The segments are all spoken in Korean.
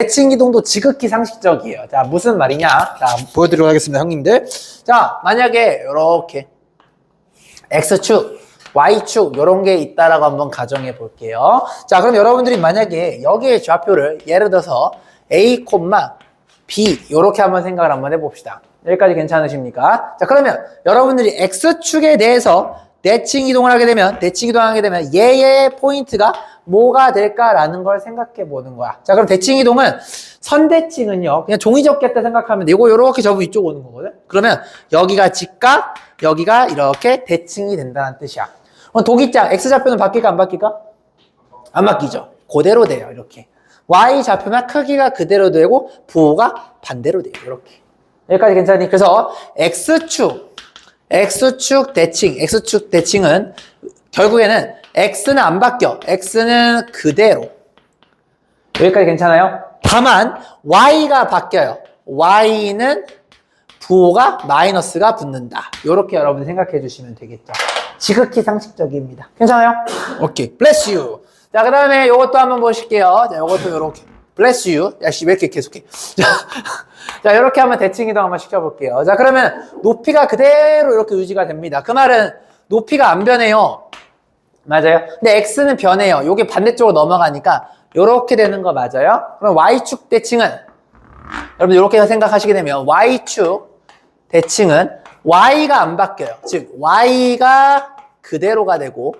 대칭 이동도 지극히 상식적이에요. 자, 무슨 말이냐? 자, 보여드리도록 하겠습니다, 형님들. 자, 만약에 이렇게 X축, Y축 이런 게 있다라고 한번 가정해 볼게요. 자, 그럼 여러분들이 만약에 여기에 좌표를 예를 들어서 A, B 이렇게 한번 생각을 한번 해봅시다. 여기까지 괜찮으십니까? 자, 그러면 여러분들이 X축에 대해서 대칭 이동하게 되면 얘의 포인트가 뭐가 될까라는 걸 생각해 보는 거야. 자, 그럼 대칭 이동은 선대칭은요, 그냥 종이 접겠다 생각하면 돼. 이거 이렇게 접으면 이쪽 오는 거거든. 그러면 여기가 직각, 여기가 이렇게 대칭이 된다는 뜻이야. 그럼 도기장 X좌표는 바뀔까 안 바뀔까? 안 바뀌죠. 그대로 돼요. 이렇게. Y좌표만 크기가 그대로 되고 부호가 반대로 돼요. 이렇게. 여기까지 괜찮니? 그래서 X축 대칭은 결국에는 X는 안 바뀌어. X는 그대로. 여기까지 괜찮아요? 다만 Y가 바뀌어요. Y는 부호가 마이너스가 붙는다. 이렇게 여러분 생각해 주시면 되겠죠. 지극히 상식적입니다. 괜찮아요? 오케이. Bless you. 자, 그 다음에 이것도 한번 보실게요. 자, 이것도 이렇게. Bless you. 야씨, 왜 이렇게 계속해? 자, 이렇게 한번 대칭 이동 한번 시켜볼게요. 자, 그러면 높이가 그대로 이렇게 유지가 됩니다. 그 말은 높이가 안 변해요. 맞아요? 근데 X는 변해요. 요게 반대쪽으로 넘어가니까 이렇게 되는 거 맞아요? 그럼 Y축 대칭은 여러분 이렇게 생각하시게 되면 Y축 대칭은 Y가 안 바뀌어요. 즉 Y가 그대로가 되고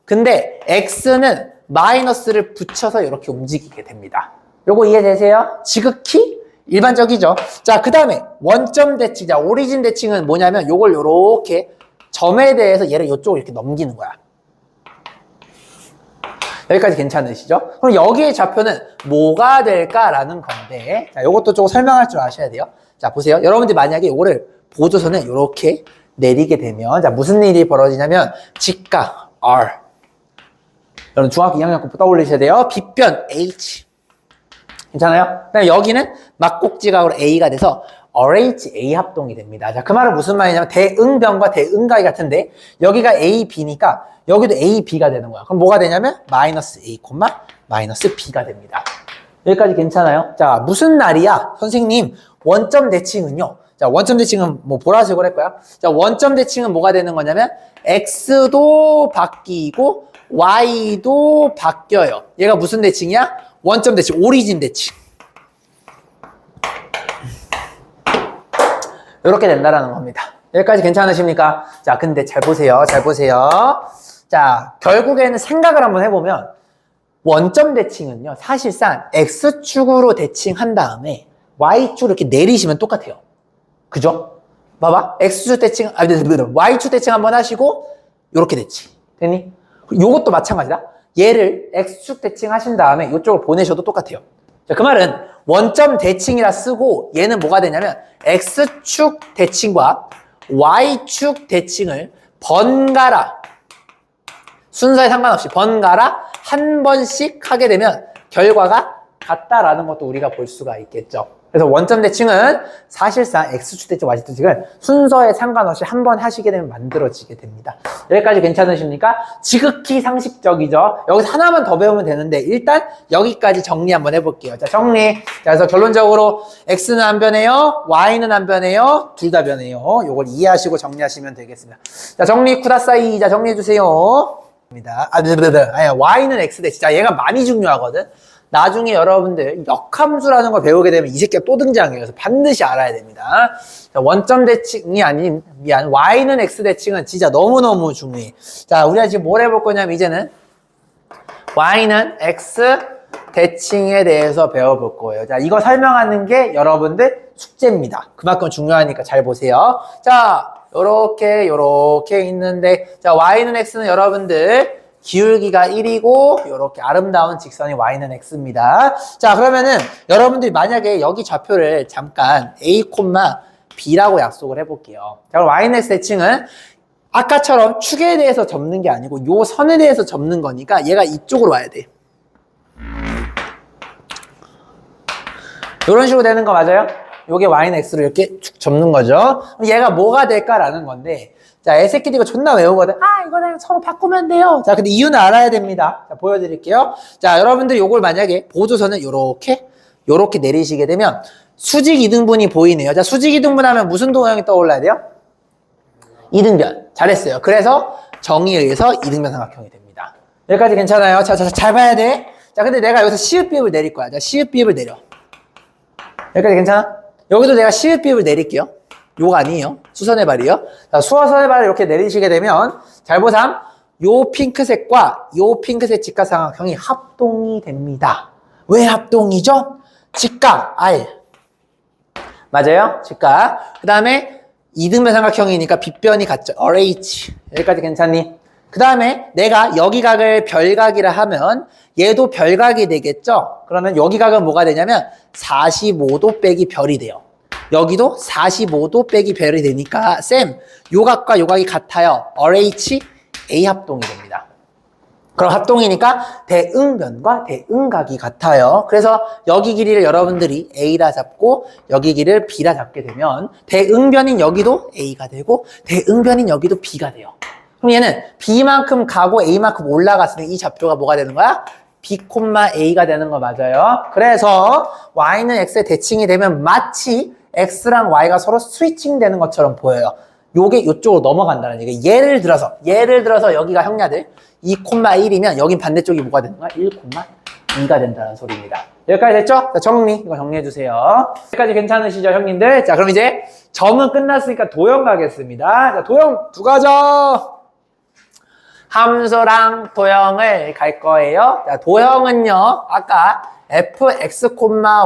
근데 X는 마이너스를 붙여서 이렇게 움직이게 됩니다. 요거 이해되세요? 지극히 일반적이죠. 자, 그 다음에 원점 대칭, 자, 오리진 대칭은 뭐냐면 요걸 요렇게 점에 대해서 얘를 요쪽으로 이렇게 넘기는 거야. 여기까지 괜찮으시죠? 그럼 여기의 좌표는 뭐가 될까라는 건데, 자, 요것도 조금 설명할 줄 아셔야 돼요. 자, 보세요. 여러분들이 만약에 요거를 보조선을 요렇게 내리게 되면, 자, 무슨 일이 벌어지냐면, 직각 R. 여러분 중학교 2학년 거 떠올리셔야 돼요. 빗변 H. 괜찮아요? 그다음에 여기는 막곡지각으로 A가 돼서 RHA 합동이 됩니다. 자, 그 말은 무슨 말이냐면 대응변과 대응각이 같은데 여기가 A, B니까 여기도 A, B가 되는 거야. 그럼 뭐가 되냐면 마이너스 A, 마이너스 B가 됩니다. 여기까지 괜찮아요? 자, 무슨 날이야? 선생님, 원점 대칭은요. 자, 원점 대칭은 뭐 보라색으로 할 거야. 자, 원점 대칭은 뭐가 되는 거냐면 X도 바뀌고 Y도 바뀌어요. 얘가 무슨 대칭이야? 원점 대칭, 오리진 대칭. 이렇게 된다라는 겁니다. 여기까지 괜찮으십니까? 자, 근데 잘 보세요. 자, 결국에는 생각을 한번 해보면 원점 대칭은요, 사실상 X축으로 대칭한 다음에 Y축으로 이렇게 내리시면 똑같아요. 그죠? 봐봐. X축 대칭, Y축 대칭 한번 하시고 이렇게 대칭. 됐니? 요것도 마찬가지다. 얘를 X축 대칭 하신 다음에 이쪽으로 보내셔도 똑같아요. 자, 그 말은 원점 대칭이라 쓰고 얘는 뭐가 되냐면 X축 대칭과 Y축 대칭을 번갈아 순서에 상관없이 번갈아 한 번씩 하게 되면 결과가 같다라는 것도 우리가 볼 수가 있겠죠. 그래서 원점 대칭은 사실상 X축 대칭, Y축 대칭을 순서에 상관없이 한 번 하시게 되면 만들어지게 됩니다. 여기까지 괜찮으십니까? 지극히 상식적이죠. 여기서 하나만 더 배우면 되는데 일단 여기까지 정리 한번 해볼게요. 자, 정리. 자, 그래서 결론적으로 X는 안 변해요. Y는 안 변해요. 둘 다 변해요. 요걸 이해하시고 정리하시면 되겠습니다. 자, 정리 쿠다사이. 자, 정리해주세요. Y는 X 대칭. 자, 얘가 많이 중요하거든. 나중에 여러분들 역함수라는 걸 배우게 되면 이 새끼가 또 등장해요. 그래서 반드시 알아야 됩니다. 자, 원점 대칭이 아닌, Y는 X 대칭은 진짜 너무너무 중요해. 자, 우리가 지금 뭘 해볼 거냐면 이제는 Y는 X 대칭에 대해서 배워볼 거예요. 자, 이거 설명하는 게 여러분들 숙제입니다. 그만큼 중요하니까 잘 보세요. 자, 요렇게 있는데, 자, Y는 X는 여러분들 기울기가 1이고 이렇게 아름다운 직선이 Y는 X입니다. 자, 그러면은 여러분들이 만약에 여기 좌표를 잠깐 A, B라고 약속을 해볼게요. 자, 그럼 Y는 X 대칭은 아까처럼 축에 대해서 접는 게 아니고 요 선에 대해서 접는 거니까 얘가 이쪽으로 와야 돼. 이런 식으로 되는 거 맞아요? 요게 Y는 X로 이렇게 축 접는 거죠. 그럼 얘가 뭐가 될까라는 건데, 자, 애새끼들 이거 존나 외우거든. 아, 이거는 서로 바꾸면 돼요. 자, 근데 이유는 알아야 됩니다. 자, 보여드릴게요. 자, 여러분들 요걸 만약에 보조선을 요렇게 요렇게 내리시게 되면 수직 이등분이 보이네요. 자, 수직 이등분 하면 무슨 도형이 떠올라야 돼요? 이등변. 잘했어요. 그래서 정의에 의해서 이등변 삼각형이 됩니다. 여기까지 괜찮아요? 자, 잘 봐야 돼. 자, 근데 내가 여기서 시읒비읍을 내릴 거야. 자, 시읒비읍을 내려. 여기까지 괜찮아? 여기도 내가 시읒비읍을 내릴게요. 요거 아니에요. 수선의 발이요. 자, 수선의 발을 이렇게 내리시게 되면 잘 보삼. 요 핑크색과 요 핑크색 직각삼각형이 합동이 됩니다. 왜 합동이죠? 직각 R. 맞아요? 직각. 그 다음에 이등변 삼각형이니까 빗변이 같죠. RH. 여기까지 괜찮니? 그 다음에 내가 여기 각을 별각이라 하면 얘도 별각이 되겠죠? 그러면 여기 각은 뭐가 되냐면 45도 빼기 별이 돼요. 여기도 45도 빼기 별이 되니까 쌤, 요 각과 요 각이 같아요. RH, A 합동이 됩니다. 그럼 합동이니까 대응변과 대응각이 같아요. 그래서 여기 길이를 여러분들이 A라 잡고 여기 길이를 B라 잡게 되면 대응변인 여기도 A가 되고 대응변인 여기도 B가 돼요. 그럼 얘는 B만큼 가고 A만큼 올라갔으니 이 좌표가 뭐가 되는 거야? B, A가 되는 거 맞아요. 그래서 Y는 X의 대칭이 되면 마치 X랑 Y가 서로 스위칭 되는 것처럼 보여요. 요게 이쪽으로 넘어간다는 얘기예요. 예를 들어서 여기가 형냐들 2,1이면 여긴 반대쪽이 뭐가 되는 거야? 1,2가 된다는 소리입니다. 여기까지 됐죠? 자, 정리. 이거 정리해 주세요. 여기까지 괜찮으시죠, 형님들? 자, 그럼 이제 점은 끝났으니까 도형 가겠습니다. 자, 도형 두 가죠. 함수랑 도형을 갈 거예요. 자, 도형은요, 아까 fx,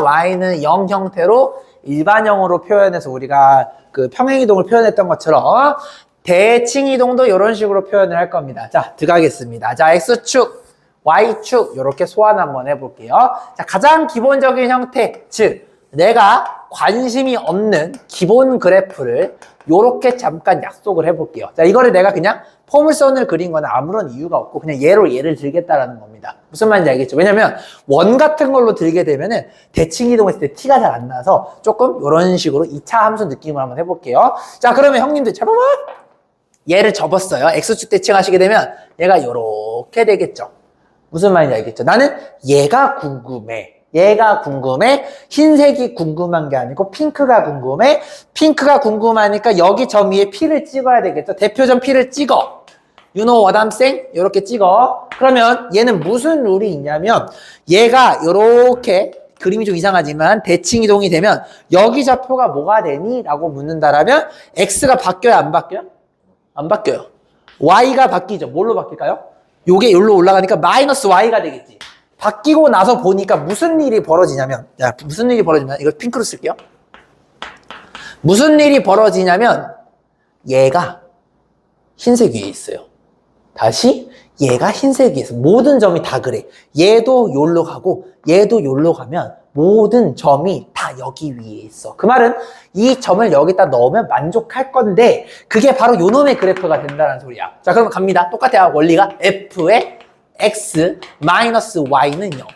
y는 0 형태로 일반형으로 표현해서 우리가 그 평행이동을 표현했던 것처럼 대칭이동도 이런 식으로 표현을 할 겁니다. 자, 들어가겠습니다. 자, x축, y축 이렇게 소환 한번 해볼게요. 자, 가장 기본적인 형태, 즉 내가 관심이 없는 기본 그래프를 이렇게 잠깐 약속을 해볼게요. 자, 이거를 내가 그냥 포물선을 그린 거는 아무런 이유가 없고 그냥 예를 들겠다라는 겁니다. 무슨 말인지 알겠죠? 왜냐면 원 같은 걸로 들게 되면은 대칭 이동했을 때 티가 잘 안 나서 조금 이런 식으로 2차 함수 느낌을 한번 해볼게요. 자, 그러면 형님들 잠깐만 얘를 접었어요. x축 대칭하시게 되면 얘가 이렇게 되겠죠. 무슨 말인지 알겠죠? 나는 얘가 궁금해. 흰색이 궁금한 게 아니고 핑크가 궁금해. 핑크가 궁금하니까 여기 점 위에 P를 찍어야 되겠죠. 대표점 P를 찍어. You know what I'm saying? 이렇게 찍어. 그러면 얘는 무슨 룰이 있냐면 얘가 이렇게 그림이 좀 이상하지만 대칭 이동이 되면 여기 좌표가 뭐가 되니? 라고 묻는다라면 X가 바뀌어요? 안 바뀌어요? 안 바뀌어요. Y가 바뀌죠. 뭘로 바뀔까요? 요게 여기로 올라가니까 마이너스 Y가 되겠지. 바뀌고 나서 보니까 무슨 일이 벌어지냐면, 이거 핑크로 쓸게요. 무슨 일이 벌어지냐면, 얘가 흰색 위에 있어요. 다시, 얘가 흰색 위에 있어. 모든 점이 다 그래. 얘도 여기로 가고, 얘도 여기로 가면, 모든 점이 다 여기 위에 있어. 그 말은 이 점을 여기다 넣으면 만족할 건데, 그게 바로 요놈의 그래프가 된다는 소리야. 자, 그럼 갑니다. 똑같아요. 원리가 f의 x 마이너스 y는 0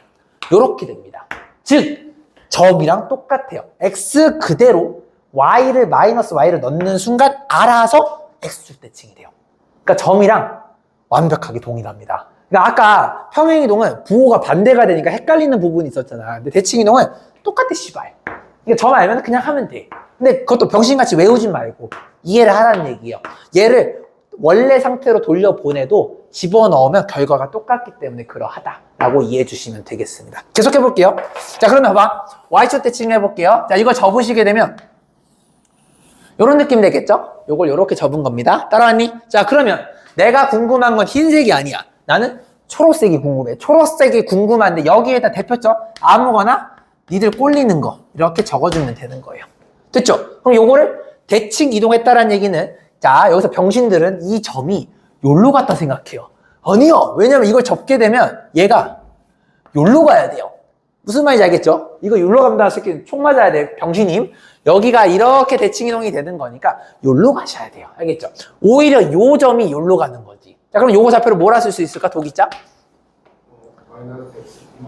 요렇게 됩니다. 즉 점이랑 똑같아요. x 그대로 y를 마이너스 y를 넣는 순간 알아서 x축 대칭이 돼요. 그러니까 점이랑 완벽하게 동일합니다. 그러니까 아까 평행이동은 부호가 반대가 되니까 헷갈리는 부분이 있었잖아. 근데 대칭이동은 똑같아 씨발. 그러니까 점 알면 그냥 하면 돼. 근데 그것도 병신같이 외우지 말고 이해를 하라는 얘기예요. 얘를 원래 상태로 돌려보내도 집어넣으면 결과가 똑같기 때문에 그러하다라고 이해해 주시면 되겠습니다. 계속 해볼게요. 자, 그러면 봐봐. Y축 대칭 해볼게요. 자, 이걸 접으시게 되면 이런 느낌 되겠죠? 요걸 이렇게 접은 겁니다. 따라왔니? 자, 그러면 내가 궁금한 건 흰색이 아니야. 나는 초록색이 궁금해. 초록색이 궁금한데 여기에다 대표점 아무거나 니들 꼴리는 거 이렇게 적어주면 되는 거예요. 됐죠? 그럼 요거를 대칭 이동했다라는 얘기는 자, 여기서 병신들은 이 점이 요로 갔다 생각해요. 아니요. 왜냐면 이걸 접게 되면 얘가 요로 가야 돼요. 무슨 말인지 알겠죠? 이거 요로 간다 새끼 총 맞아야 돼. 병신님. 여기가 이렇게 대칭 이동이 되는 거니까 요로 가셔야 돼요. 알겠죠? 오히려 요 점이 요로 가는 거지. 자, 그럼 요거 좌표를 뭐라 쓸 수 있을까? 도기자?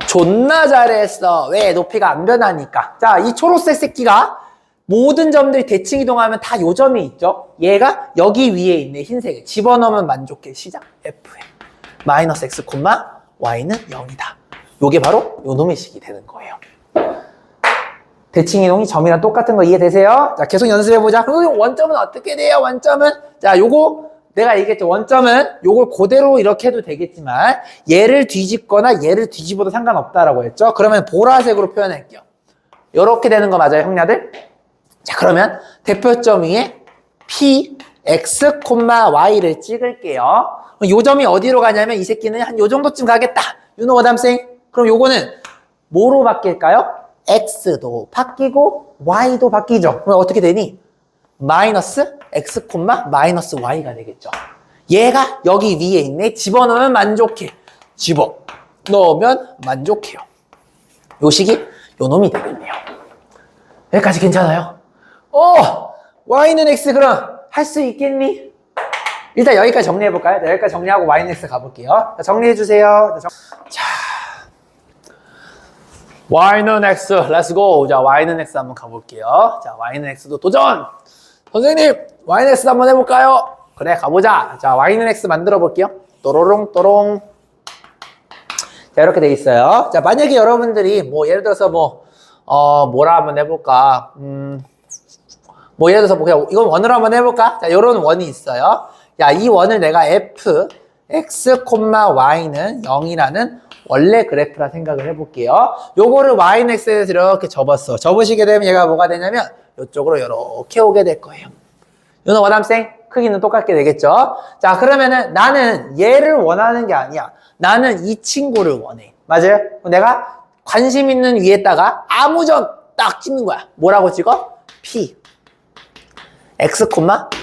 존나 잘했어. 왜? 높이가 안 변하니까. 자, 이 초록색 새끼가 모든 점들이 대칭 이동하면 다 요 점이 있죠. 얘가 여기 위에 있네. 흰색에 집어넣으면 만족해. 시작. F에 마이너스 x, y는 0이다. 요게 바로 요 놈의 식이 되는 거예요. 대칭이동이 점이랑 똑같은 거 이해되세요? 자, 계속 연습해보자. 그럼 원점은 어떻게 돼요? 원점은? 자, 요거 내가 얘기했죠. 원점은 요걸 그대로 이렇게 해도 되겠지만 얘를 뒤집거나 얘를 뒤집어도 상관없다라고 했죠. 그러면 보라색으로 표현할게요. 요렇게 되는 거 맞아요, 형냐들? 자, 그러면 대표점 위에 P, X, Y를 찍을게요. 요 점이 어디로 가냐면 이 새끼는 한 요 정도쯤 가겠다. You know what I'm saying? 그럼 요거는 뭐로 바뀔까요? X도 바뀌고 Y도 바뀌죠. 그럼 어떻게 되니? 마이너스 X, 마이너스 Y가 되겠죠. 얘가 여기 위에 있네. 집어넣으면 만족해. 집어넣으면 만족해요. 요 식이 요 놈이 되겠네요. 여기까지 괜찮아요? Y는 X 그럼 할 수 있겠니? 일단 여기까지 정리해볼까요? 여기까지 정리하고 Y는 X 가볼게요. 자, 정리해주세요. 자, Y는 X, let's go. 자, Y는 X 한번 가볼게요. 자, Y는 X도 도전! 선생님, Y는 X 한번 해볼까요? 그래, 가보자. 자, Y는 X 만들어 볼게요. 또로롱, 또롱. 자, 이렇게 돼 있어요. 자, 만약에 여러분들이, 예를 들어서 뭐라 한번 해볼까? 예를 들어서 그냥 이건 원으로 한번 해볼까? 자, 요런 원이 있어요. 야, 이 원을 내가 f, x, y는 0이라는 원래 그래프라 생각을 해볼게요. 요거를 y는 x에 대해서 이렇게 접었어. 접으시게 되면 얘가 뭐가 되냐면 이쪽으로 이렇게 오게 될 거예요. You know what I'm saying? 크기는 똑같게 되겠죠? 자, 그러면은 나는 얘를 원하는 게 아니야. 나는 이 친구를 원해. 맞아요? 내가 관심 있는 위에다가 아무전 딱 찍는 거야. 뭐라고 찍어? P, X,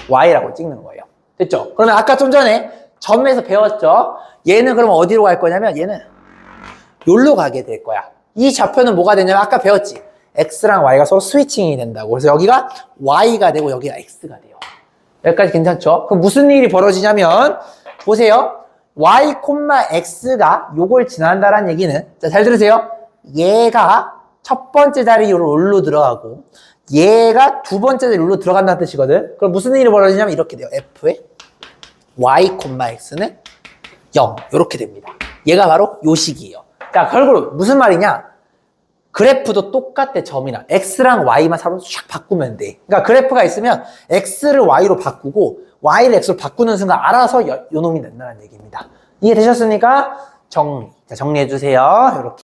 Y라고 찍는 거예요. 됐죠? 그러면 아까 좀 전에 점에서 배웠죠? 얘는 그럼 어디로 갈 거냐면 얘는 여기로 가게 될 거야. 이 좌표는 뭐가 되냐면 아까 배웠지? X랑 Y가 서로 스위칭이 된다고. 그래서 여기가 Y가 되고 여기가 X가 돼요. 여기까지 괜찮죠? 그럼 무슨 일이 벌어지냐면 보세요. Y, X가 요걸 지난다는 얘기는 자, 잘 들으세요. 얘가 첫 번째 자리 룰로 들어가고 얘가 두 번째 자리 룰로 들어간다는 뜻이거든. 그럼 무슨 일이 벌어지냐면 이렇게 돼요. F의 Y, X는 0 이렇게 됩니다. 얘가 바로 요 식이에요. 자, 결국 무슨 말이냐? 그래프도 똑같대. 점이랑 X랑 Y만 서로 샥 바꾸면 돼. 그러니까 그래프가 있으면 X를 Y로 바꾸고 Y를 X로 바꾸는 순간 알아서 요 놈이 된다는 얘기입니다. 이해되셨습니까? 정리. 자, 정리해 주세요. 이렇게.